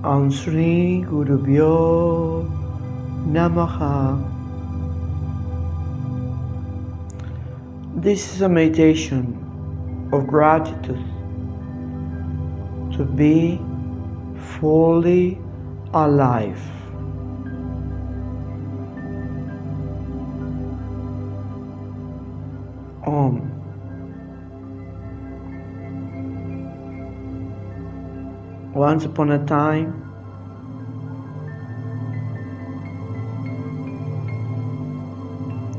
Om Sri Gurubhyo Namaha. This is a meditation of gratitude to be fully alive. Om. Once upon a time,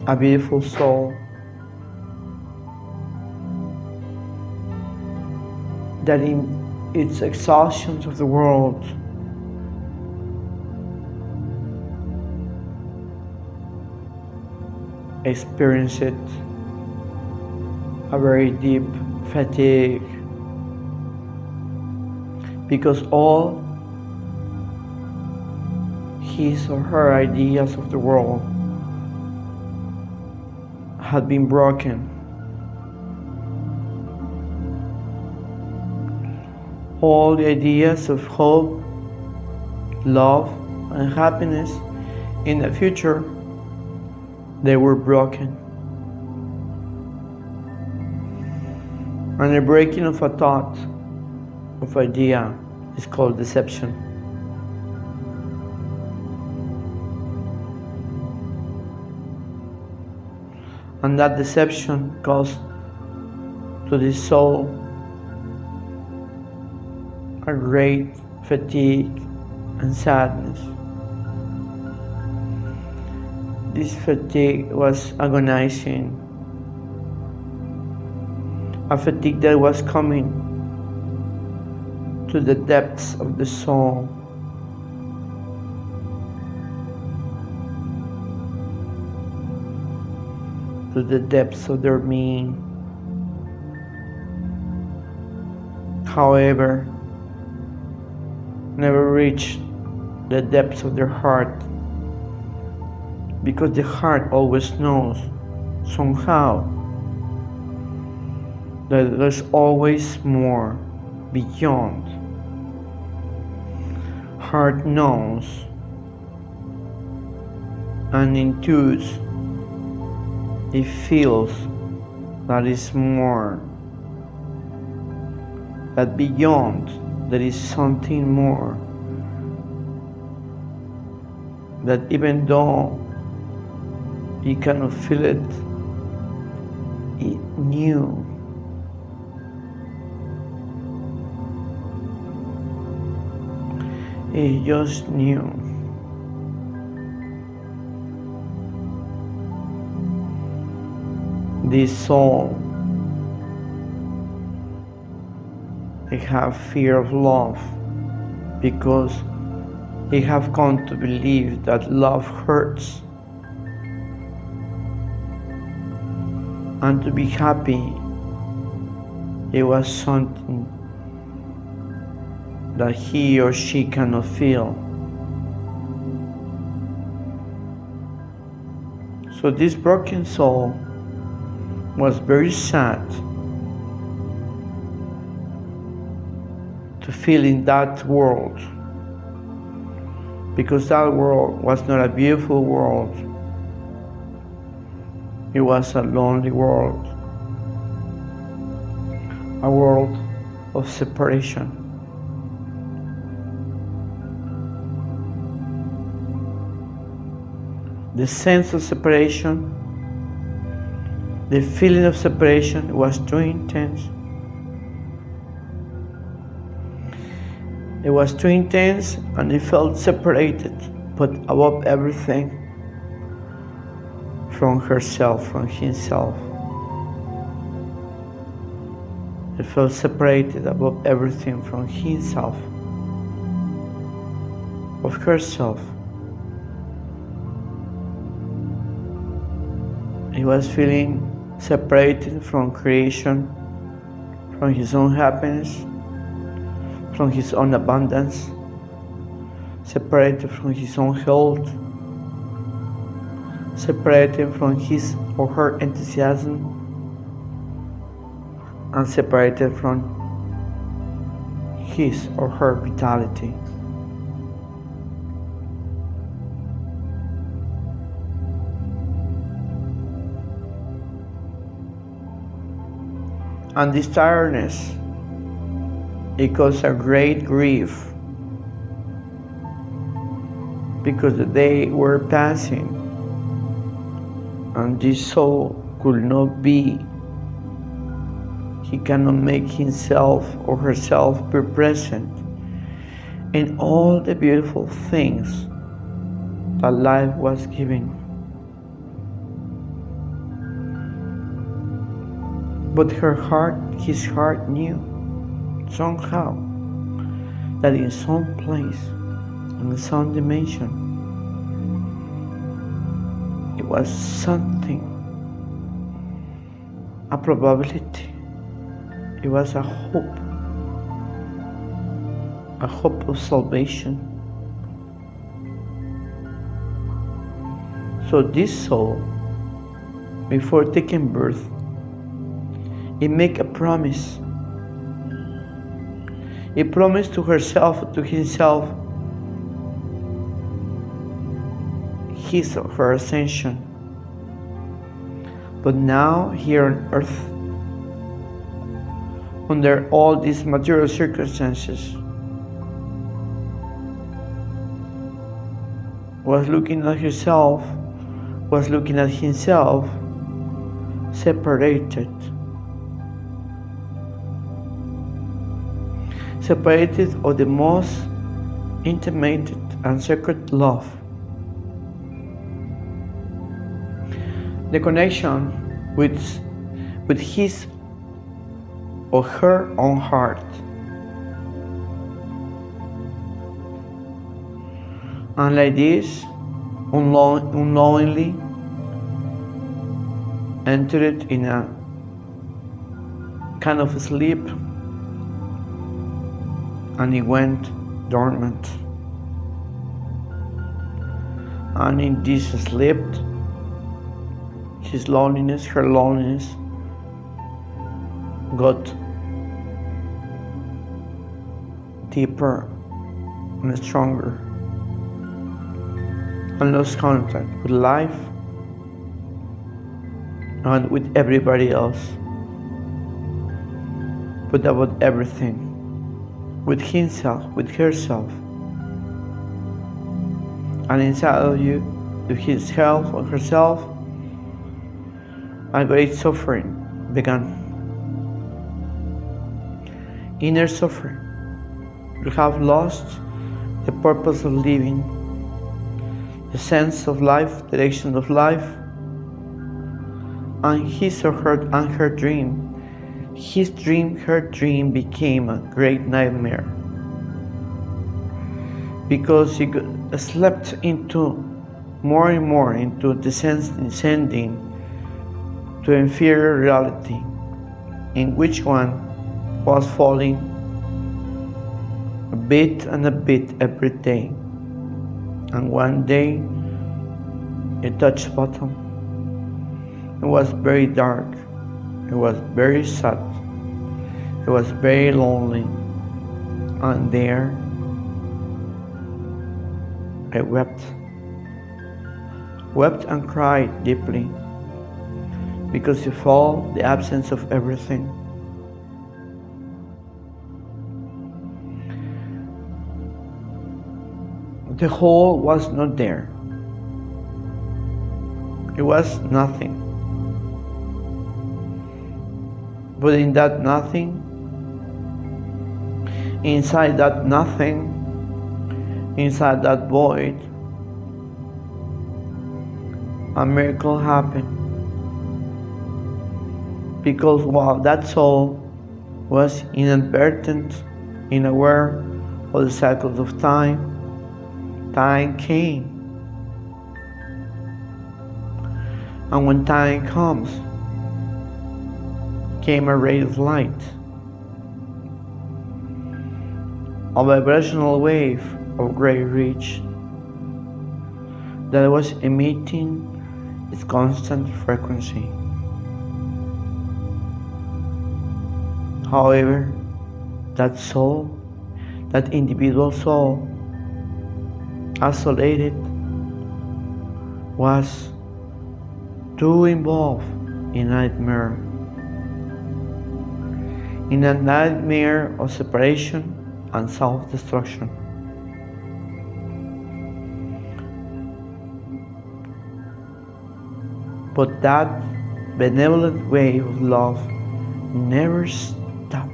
a beautiful soul that in its exhaustions of the world experienced a very deep fatigue, because all his or her ideas of the world had been broken. All the ideas of hope, love, and happiness in the future, they were broken. And the breaking of a thought, of idea, is called deception. And that deception caused to the soul a great fatigue and sadness. This fatigue was agonizing, a fatigue that was coming to the depths of the soul. To the depths of their being. However, never reached the depths of their heart, because the heart always knows somehow that there's always more beyond. Heart knows and intuits, it feels that is more, that beyond there is something more, that even though you cannot feel it, it knew. It just knew. This soul, they have fear of love, because they have come to believe that love hurts, and to be happy, it was something that he or she cannot feel. So this broken soul was very sad to feel in that world, because that world was not a beautiful world. It was a lonely world, a world of separation. The sense of separation, the feeling of separation was too intense. It was too intense, and he felt separated, but above everything, from herself, from himself. He felt separated above everything from himself, of herself. He was feeling separated from creation, from his own happiness, from his own abundance, separated from his own health, separated from his or her enthusiasm, and separated from his or her vitality. And this tiredness, it caused a great grief, because the day were passing and this soul could not be. He cannot make himself or herself be present in all the beautiful things that life was giving. But his heart knew somehow that in some place, in some dimension, it was something, a probability, it was a hope of salvation. So this soul, before taking birth, it make a promise. It promised to herself, to himself, his or her ascension. But now here on earth, under all these material circumstances, was looking at herself, was looking at himself, separated of the most intimate and sacred love. The connection with his or her own heart. And like this, unknowingly entered in a kind of sleep, and he went dormant. And in this sleep, his loneliness, her loneliness, got deeper and stronger, and lost contact with life and with everybody else, but about everything, with himself, with herself, and inside of you, to himself or herself, a great suffering began. Inner suffering. You have lost the purpose of living, the sense of life, direction of life, and his or her dream. His dream, her dream became a great nightmare, because he slept into more and more into descending to inferior reality, in which one was falling a bit and a bit every day. And one day it touched bottom. It was very dark. It was very sad. It was very lonely. And there I wept and cried deeply, because you felt the absence of everything. The whole was not there. It was nothing. But in that nothing, inside that nothing, inside that void, a miracle happened. Because while that soul was inadvertent, unaware of the cycles of time, time came. And when time comes, came a ray of light, a vibrational wave of great reach that was emitting its constant frequency. However, that soul, that individual soul, isolated, was too involved in nightmare. in a nightmare of separation and self-destruction. But that benevolent wave of love never stops.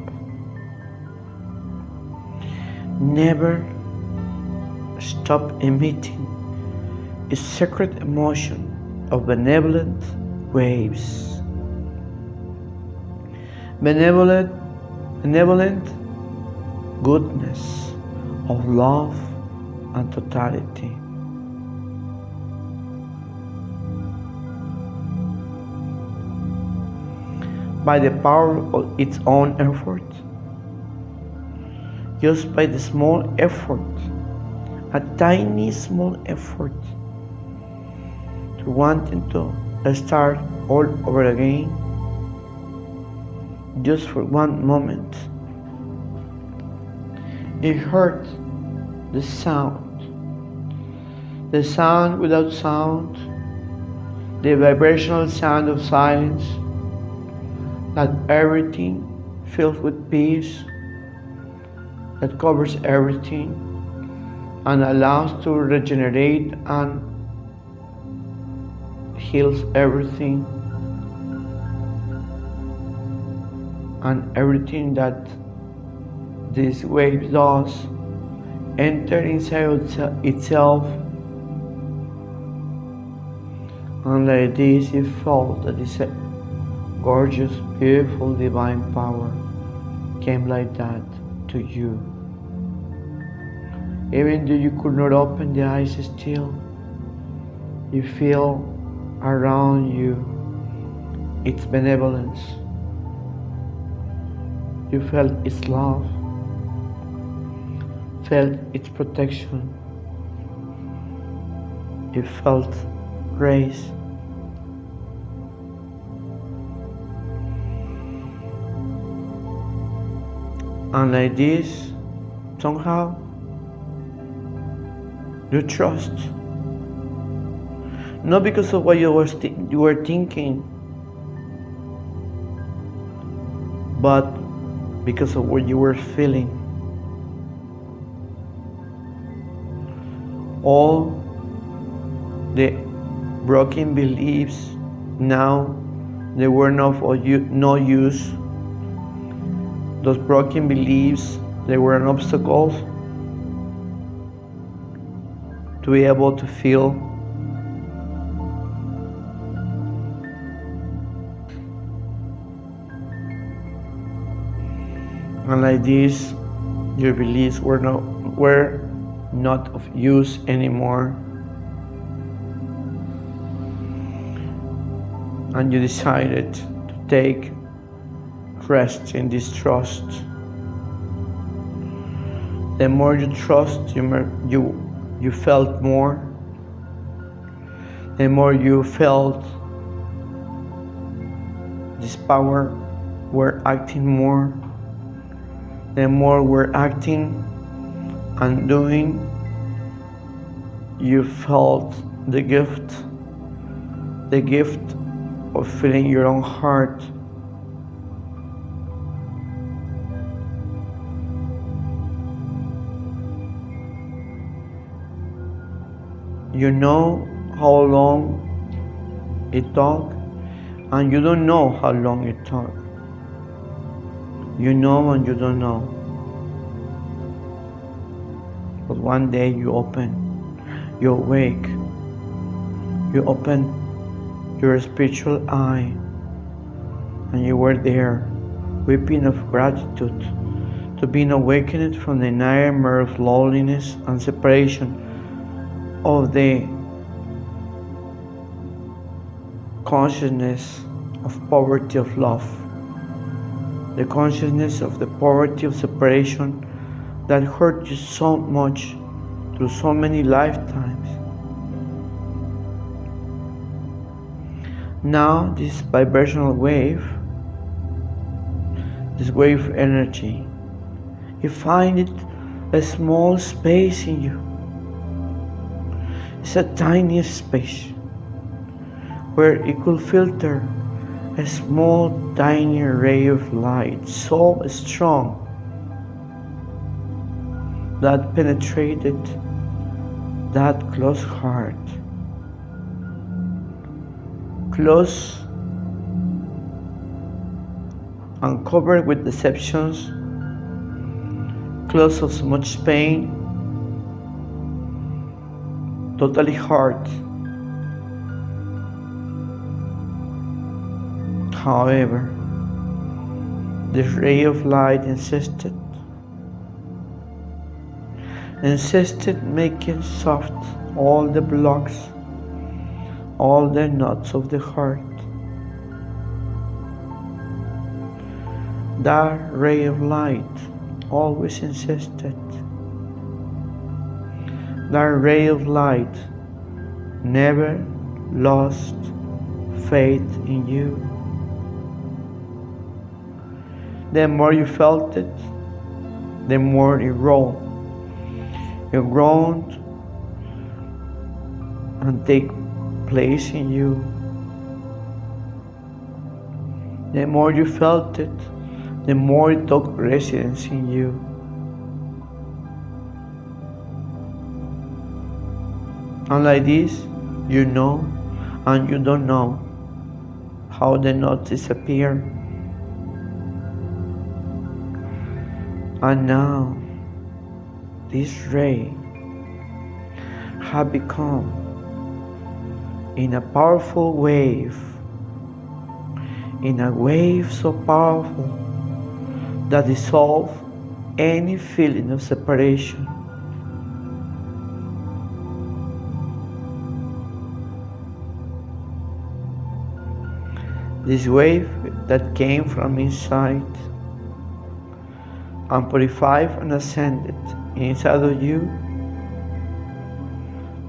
Never stop emitting a sacred emotion of benevolent waves. Benevolent goodness of love and totality. By the power of its own effort, just by the small effort, a tiny small effort to wanting to start all over again, just for one moment. It heard the sound without sound, the vibrational sound of silence, that everything filled with peace, that covers everything and allows to regenerate and heals everything, and everything that this wave does enter inside itself, and like this you felt that this gorgeous, beautiful, divine power came like that to you. Even though you could not open the eyes still, you feel around you its benevolence. You felt its love, felt its protection. You felt grace. And like this, somehow, you trust. Not because of what you were thinking, but because of what you were feeling. All the broken beliefs, now they were no use. Those broken beliefs, they were an obstacle to be able to feel. And like this, your beliefs were not of use anymore. And you decided to take rest in this trust. The more you trust, you felt more. The more you felt this power, were acting more. The more we're acting and doing, you felt the gift of feeling your own heart. You know how long it took, and you don't know how long it took. You know and you don't know. But one day you awake, you open your spiritual eye, and you were there, weeping of gratitude to being awakened from the nightmare of loneliness and separation, of the consciousness of poverty of love, the consciousness of the poverty of separation that hurt you so much through so many lifetimes. Now this vibrational wave, this wave energy, you find it a small space in you. It's a tiny space where it could filter a small tiny ray of light, so strong that penetrated that closed heart, close and covered with deceptions, close of so much pain, totally hard. However, this ray of light insisted making soft all the blocks, all the knots of the heart. That ray of light always insisted. That ray of light never lost faith in you. The more you felt it, the more it grew. It grown and take place in you. The more you felt it, the more it took residence in you. And like this, you know and you don't know how the knots disappear. And now, this ray have become in a powerful wave, in a wave so powerful that dissolve any feeling of separation. This wave that came from inside and purified and ascended inside of you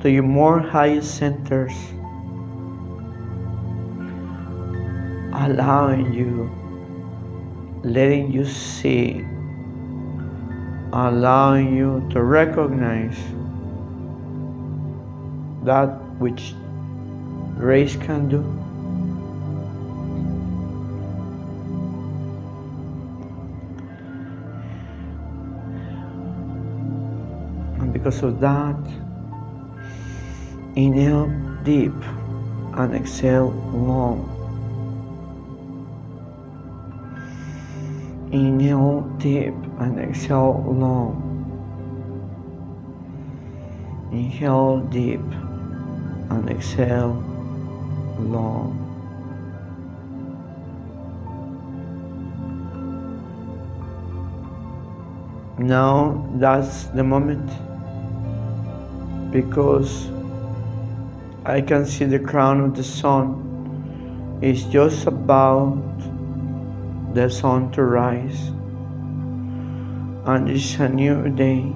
to your more highest centers, allowing you, letting you see, allowing you to recognize that which grace can do. Because of that, inhale deep and exhale long. Inhale deep and exhale long. Inhale deep and exhale long. Now that's the moment, because I can see the crown of the sun is just about the sun to rise, and it's a new day,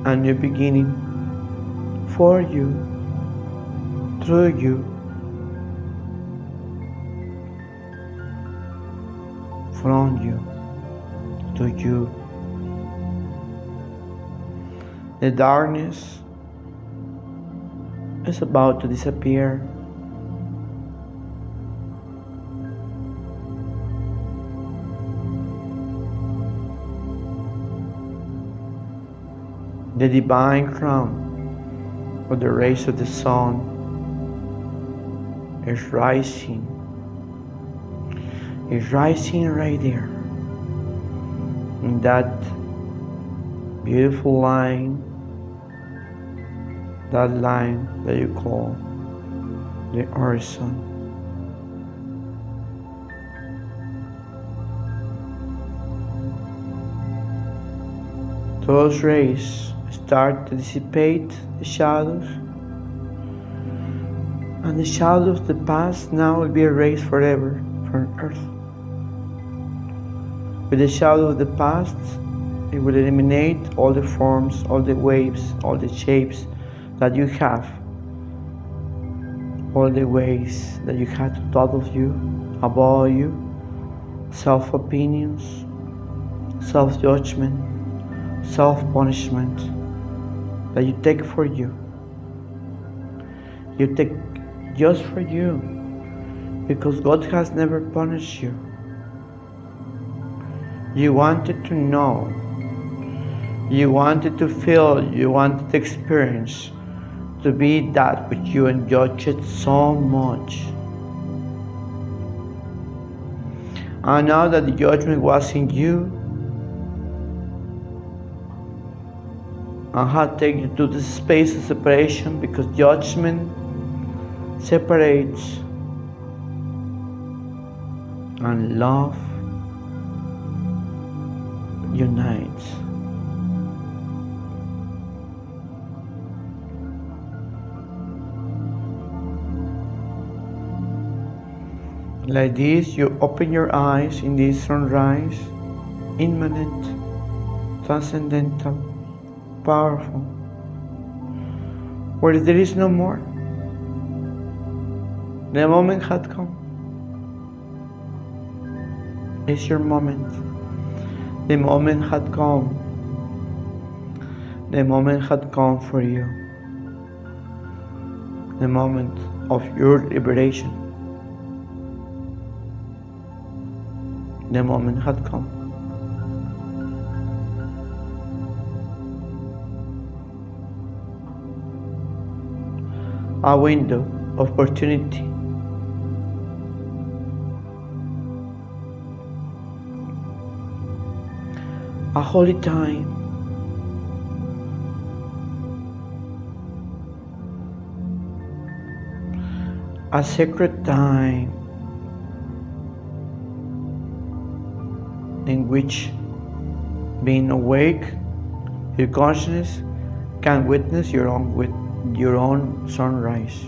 a new beginning for you, through you, from you, to you. The darkness is about to disappear. The divine crown of the rays of the sun is rising right there in that beautiful line, that line that you call the horizon. Those rays start to dissipate the shadows, and the shadows of the past now will be erased forever from earth. With the shadow of the past, it will eliminate all the forms, all the waves, all the shapes that you have, all the ways that you had to thought of you, about you, self-opinions, self-judgment, self-punishment that you take for you. You take just for you, because God has never punished you. You wanted to know, you wanted to feel, you wanted to experience, to be that which you enjoyed it so much. And now that the judgment was in you, and had taken you to this space of separation, because judgment separates and love unites. Like this, you open your eyes in this sunrise, immanent, transcendental, powerful, where there is no more. The moment had come. It's your moment. The moment had come. The moment had come for you. The moment of your liberation. The moment had come. A window of opportunity. A holy time. A sacred time in which, being awake, your consciousness can witness your own sunrise.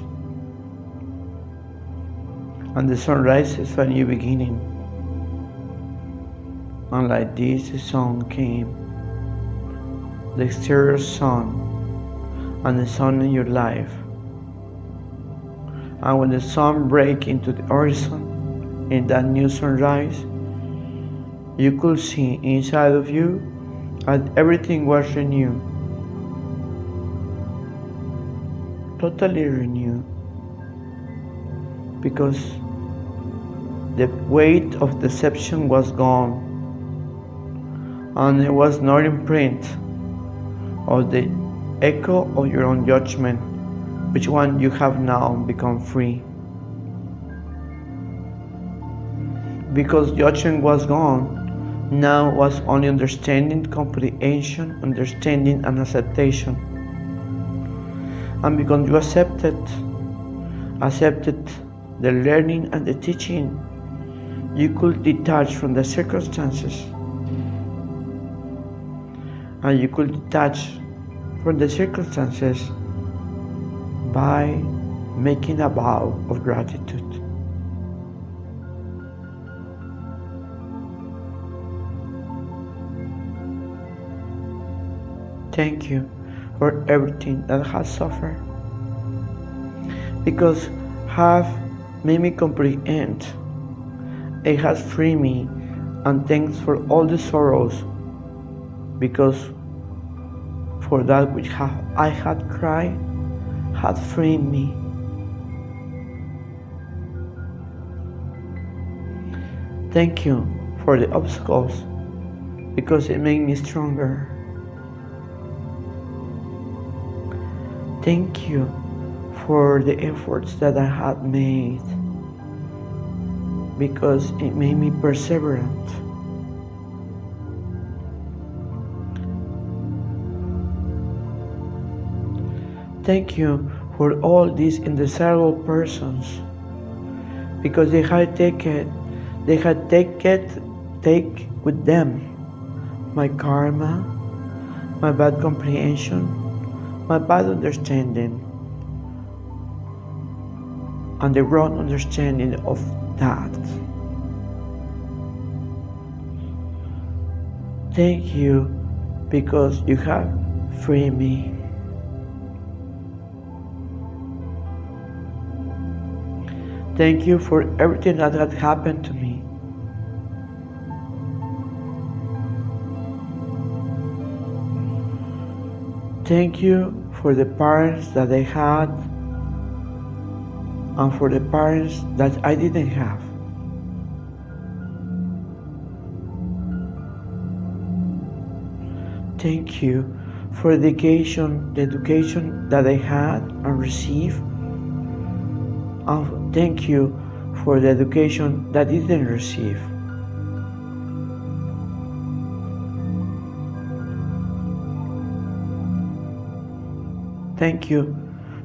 And the sunrise is a new beginning. And like this, the sun came, the exterior sun, and the sun in your life. And when the sun breaks into the horizon in that new sunrise, you could see inside of you that everything was renewed, totally renewed, because the weight of deception was gone. And it was not imprint of the echo of your own judgment, which one you have now become free. Because judgment was gone, now was only understanding, comprehension, understanding and acceptation. And because you accepted the learning and the teaching, you could detach from the circumstances. And you could detach from the circumstances by making a vow of gratitude. Thank you for everything that has suffered, because have made me comprehend. It has freed me, and thanks for all the sorrows, because for that which I had cried, had freed me. Thank you for the obstacles, because it made me stronger. Thank you for the efforts that I had made, because it made me perseverant. Thank you for all these indesirable persons, because they had take with them my karma, my bad comprehension, my bad understanding, and the wrong understanding of that. Thank you, because you have freed me. Thank you for everything that had happened to me. Thank you for the parents that I had, and for the parents that I didn't have. Thank you for the education that I had and received. And thank you for the education that I didn't receive. Thank you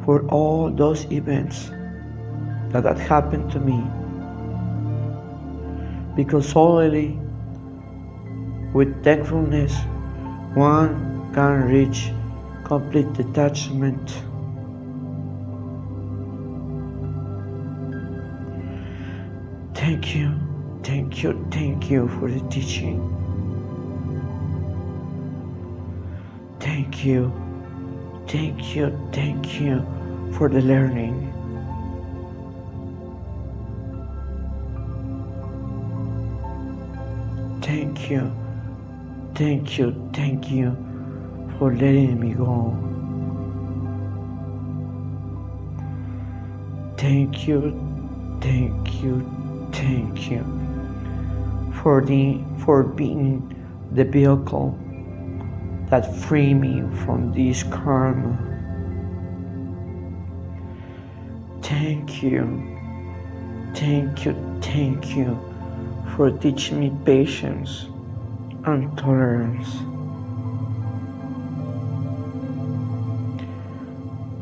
for all those events that had happened to me, because only with thankfulness one can reach complete detachment. Thank you, thank you, thank you for the teaching. Thank you, thank you, thank you for the learning. Thank you, thank you, thank you for letting me go. Thank you, thank you, thank you for being the vehicle that free me from this karma. Thank you, thank you, thank you for teaching me patience and tolerance.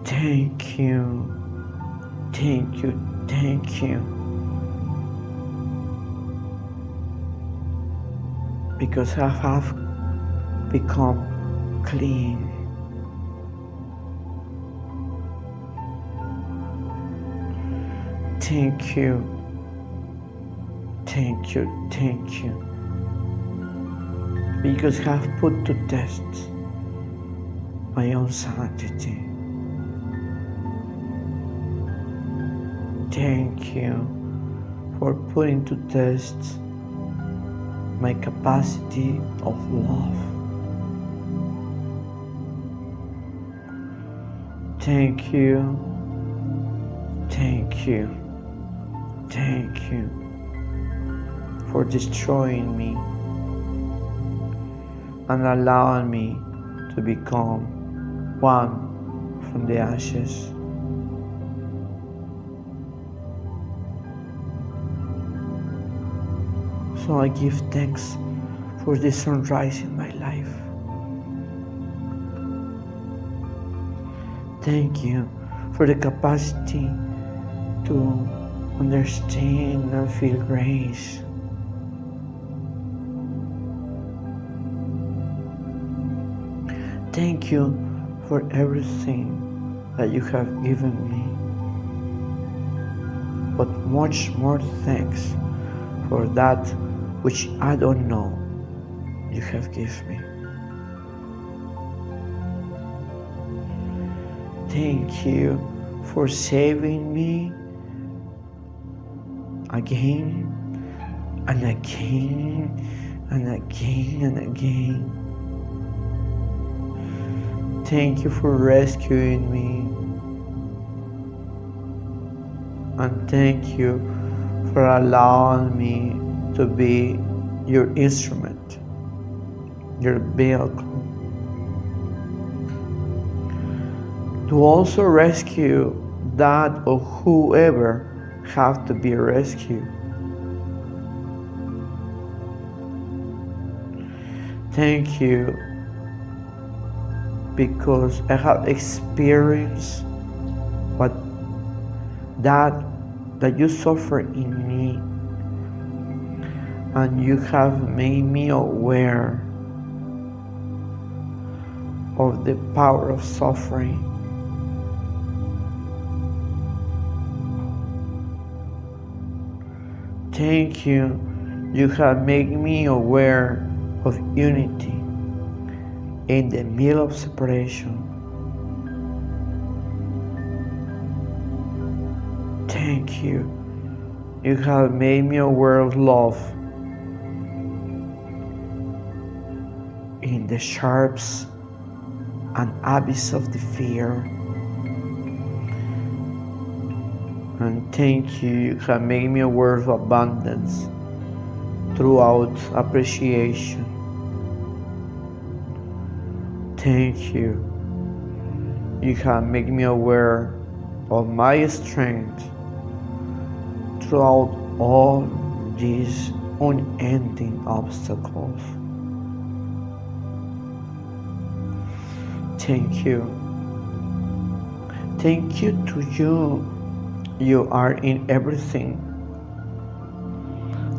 Thank you, thank you, thank you, because I have become clean. Thank you, thank you, thank you, because I have put to test my own sanctity. Thank you for putting to test my capacity of love. Thank you, thank you, thank you for destroying me and allowing me to become one from the ashes. So I give thanks for the sunrise in my life. Thank you for the capacity to understand and feel grace. Thank you for everything that you have given me, but much more thanks for that which I don't know you have given me. Thank you for saving me again and again and again and again. Thank you for rescuing me, and thank you for allowing me to be your instrument, your vehicle, to also rescue that or whoever have to be rescued. Thank you, because I have experienced what that you suffer in me, and you have made me aware of the power of suffering. Thank you, you have made me aware of unity in the middle of separation. Thank you, you have made me aware of love in the sharps and abyss of the fear. And thank you, you have made me aware of abundance throughout appreciation. Thank you, you have made me aware of my strength throughout all these unending obstacles. Thank you. Thank you to you. You are in everything.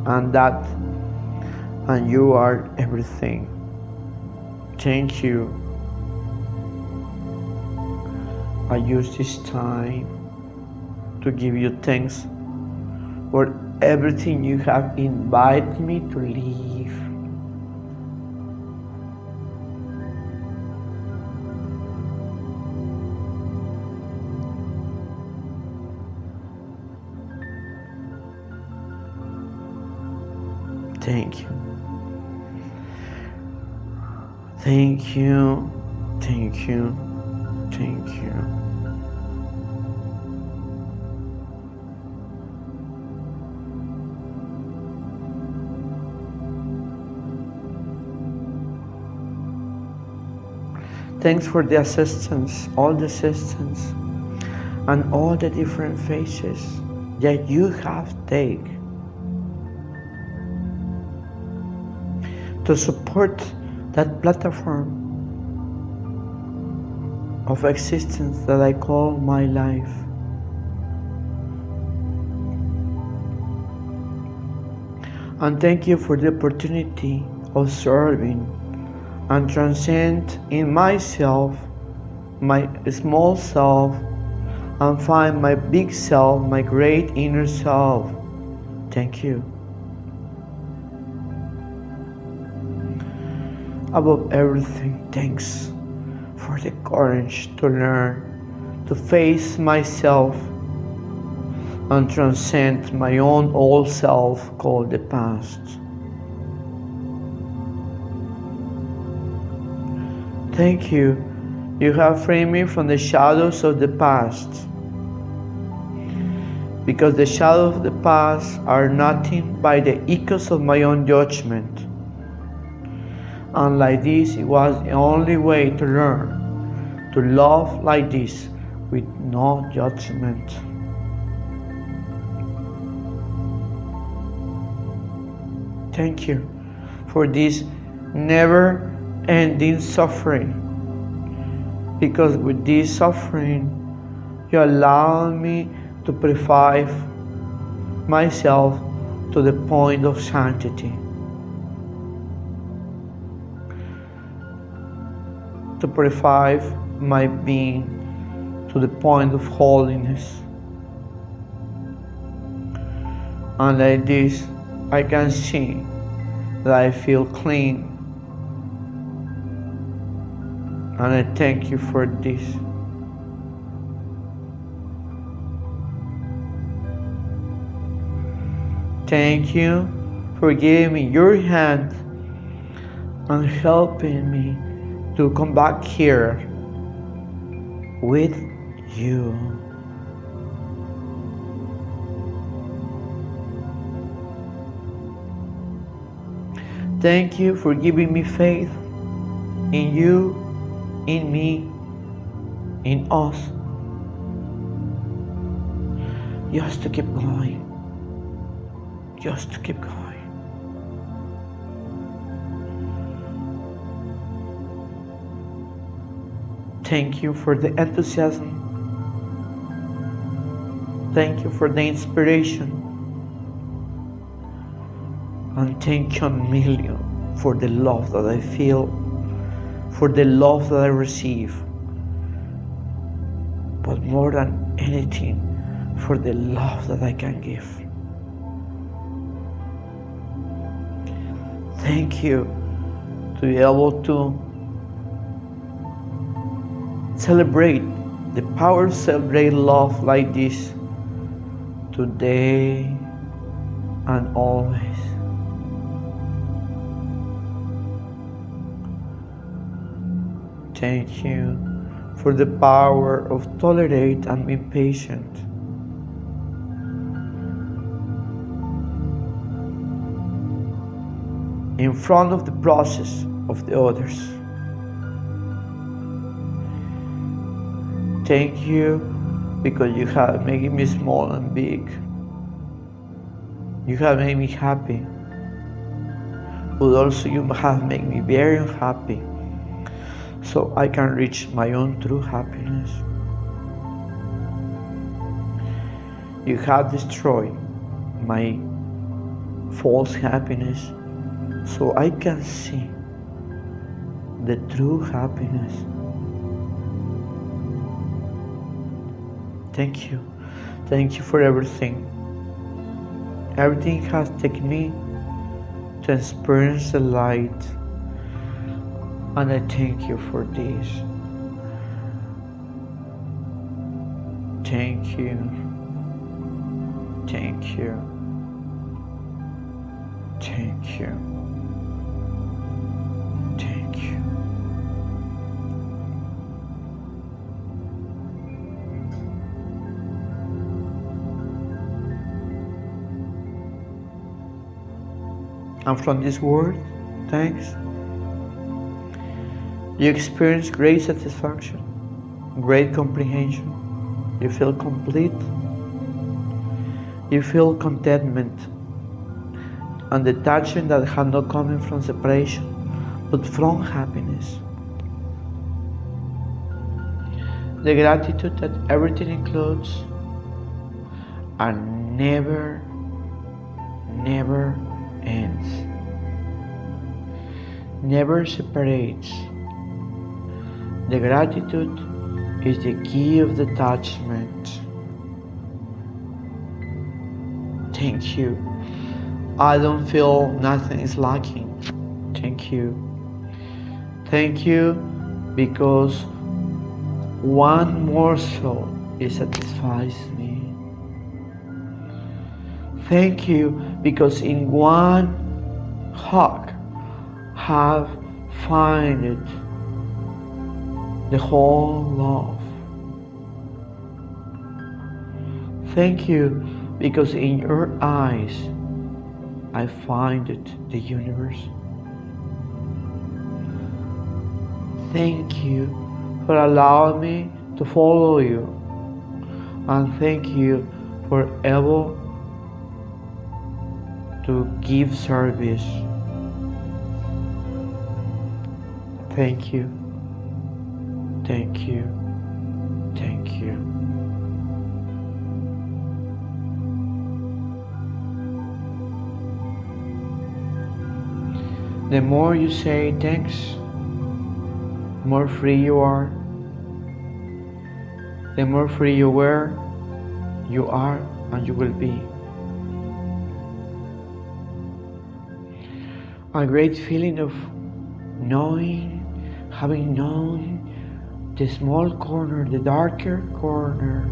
And you are everything. Thank you. I use this time to give you thanks for everything you have invited me to live. Thank you. Thank you. Thank you. Thank you. Thanks for the assistance, all the assistance, and all the different faces that you have taken to support that platform of existence that I call my life. And thank you for the opportunity of serving and transcend in myself, my small self, and find my big self, my great inner self. Thank you. Above everything, thanks for the courage to learn, to face myself, and transcend my own old self called the past. Thank you. You have freed me from the shadows of the past, because the shadows of the past are nothing but the echoes of my own judgment. And like this, it was the only way to learn to love like this with no judgment. Thank you for this never-ending suffering, because with this suffering, you allow me to purify myself to the point of sanctity, to purify my being to the point of holiness. And like this, I can see that I feel clean. And I thank you for this. Thank you for giving me your hand and helping me to come back here with you. Thank you for giving me faith in you, in me, in us, just to keep going, just to keep going. Thank you for the enthusiasm. Thank you for the inspiration. And thank you a million for the love that I feel, for the love that I receive. But more than anything, for the love that I can give. Thank you to be able to celebrate the power of celebrate love like this today and always. Thank you for the power of tolerate and be patient. in front of the process of the others. Thank you because you have made me small and big. You have made me happy, but also you have made me very unhappy, so I can reach my own true happiness. You have destroyed my false happiness, so I can see the true happiness. Thank you. Thank you for everything. Everything has taken me to experience the light, and I thank you for this. Thank you. Thank you. Thank you. Thank you. And from this word, thanks, you experience great satisfaction, great comprehension. You feel complete. You feel contentment and detachment that had not come from separation, but from happiness. The gratitude that everything includes and never ends, never separates. The gratitude is the key of detachment. Thank you. I don't feel nothing is lacking. Thank you. Thank you because one morsel it satisfies me. Thank you because in one hug have found it the whole love. Thank you because in your eyes I find it the universe. Thank you for allowing me to follow you, and thank you for able to give service. Thank you. Thank you. Thank you. The more you say thanks, the more free you are. The more free you were, you are, and you will be. A great feeling of knowing, having known the small corner, the darker corner,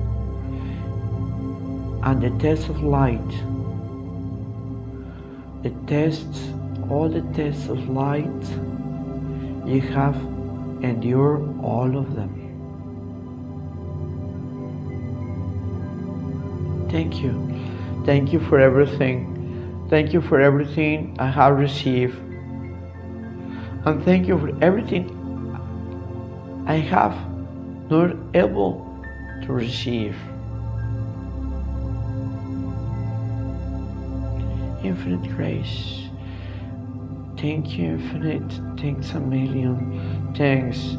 and the test of light. The tests, all the tests of light, you have endured all of them. Thank you. Thank you for everything. Thank you for everything I have received. And thank you for everything I have not able to receive. Infinite grace. Thank you, infinite. Thanks a million. Thanks.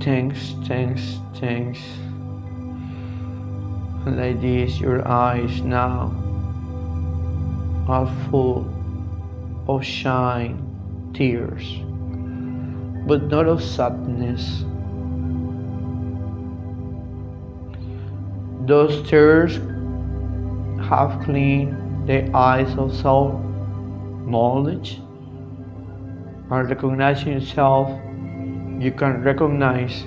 Thanks, thanks, thanks. And like this, your eyes now are full of shine, tears, but not of sadness. Those tears have cleaned the eyes of self-knowledge. And recognizing yourself, you can recognize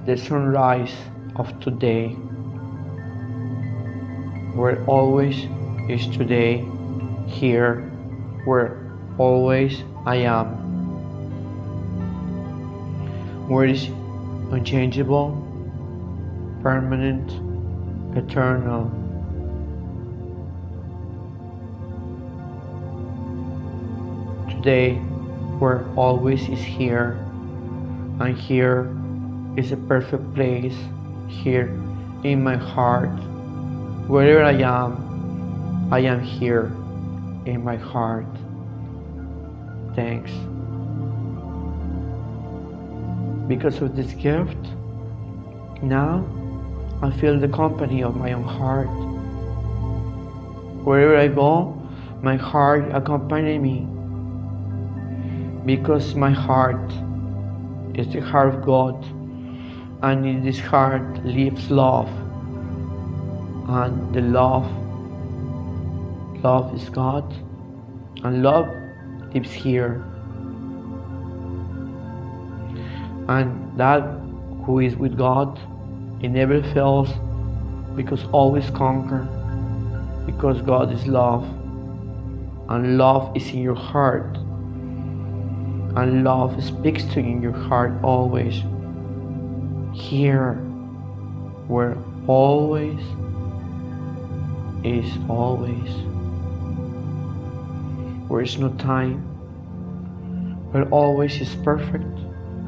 the sunrise of today, where always is today, here, where always I am, where is unchangeable, permanent, eternal. today where always is here, and here is a perfect place, here in my heart. Wherever I am here in my heart. Thanks. Because of this gift, now I feel the company of my own heart. Wherever I go, my heart accompanies me. Because my heart is the heart of God, and in this heart lives love. And the love is God, and love lives here. And that who is with God, it never fails, because always conquer, because God is love, and love is in your heart, and love speaks to you in your heart always, here where always is always, where is no time, where always is perfect,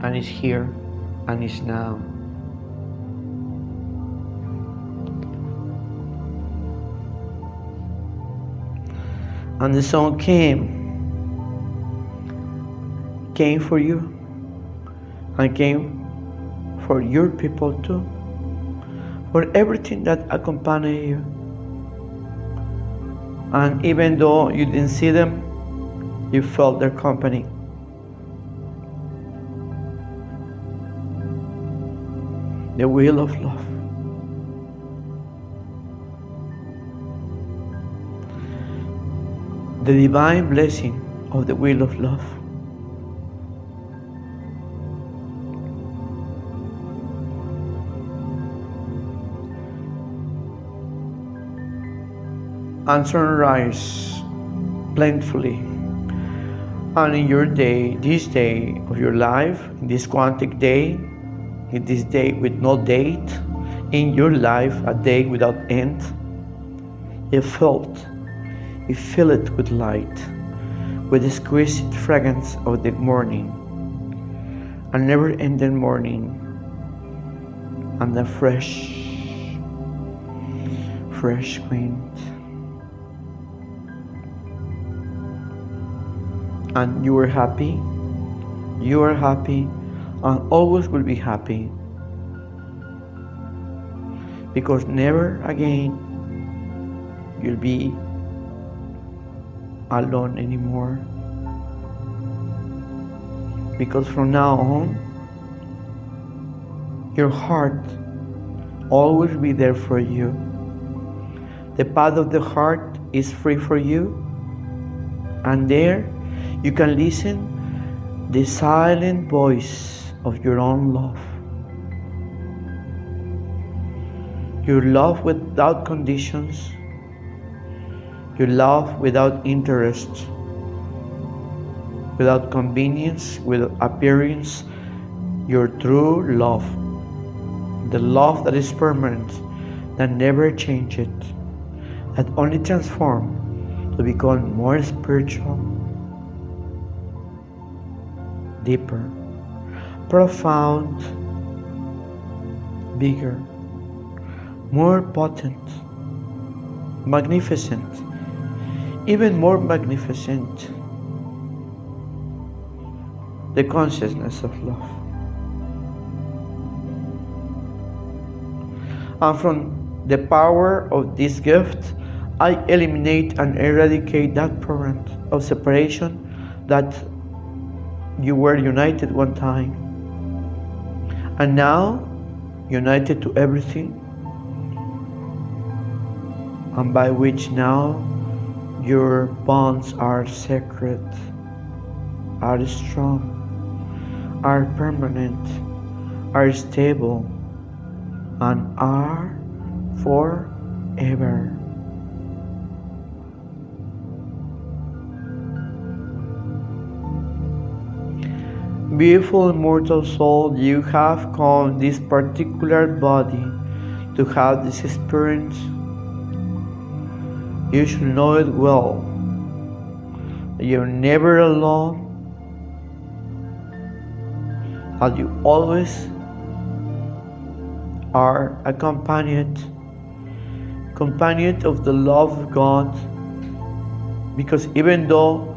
and is here, and is now. And the song came for you, and came for your people too, for everything that accompanied you. And even though you didn't see them, you felt their company. The will of love. The divine blessing of the will of love. And sunrise plentifully. And in your day, this day of your life, in this quantic day, in this day with no date, in your life, a day without end, you feel it with light, with the exquisite fragrance of the morning, a never-ending morning, and the fresh wind. And you are happy, and always will be happy, because never again you'll be alone anymore, because from now on your heart always be there for you. The path of the heart is free for you, and there you can listen the silent voice of your own love. Your love without conditions, your love without interest, without convenience, without appearance, your true love, the love that is permanent, that never changes, that only transforms to become more spiritual, deeper, profound, bigger, more potent, magnificent, even more magnificent, the consciousness of love. And from the power of this gift, I eliminate and eradicate that current of separation that you were united one time, and now united to everything, and by which now your bonds are sacred, are strong, are permanent, are stable, and are forever. Beautiful immortal soul, you have come this particular body to have this experience. You should know it well, You're never alone, and you always are accompanied of the love of God, because even though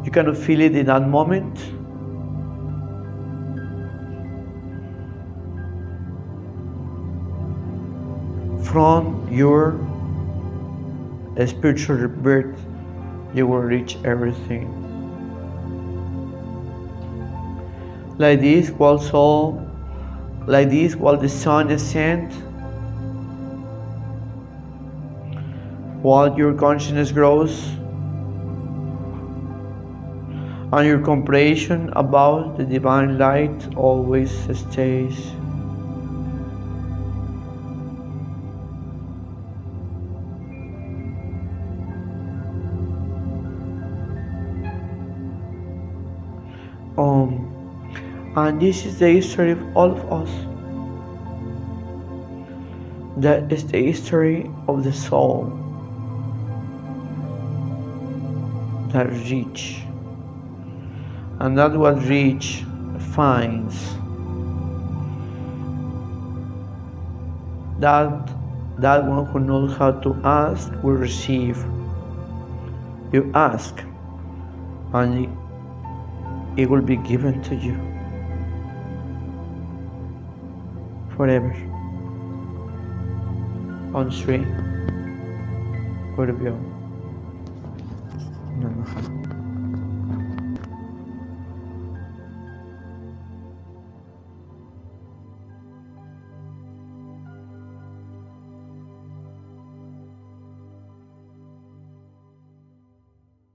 you cannot feel it in that moment, from your spiritual rebirth, you will reach everything. Like this, while the sun ascends, while your consciousness grows, and your comprehension about the divine light always stays. And this is the history of all of us. That is the history of the soul that reach, and that what reach finds. That one who knows how to ask will receive. You ask, and it will be given to you forever. On Sri Guruamma Sankalpa.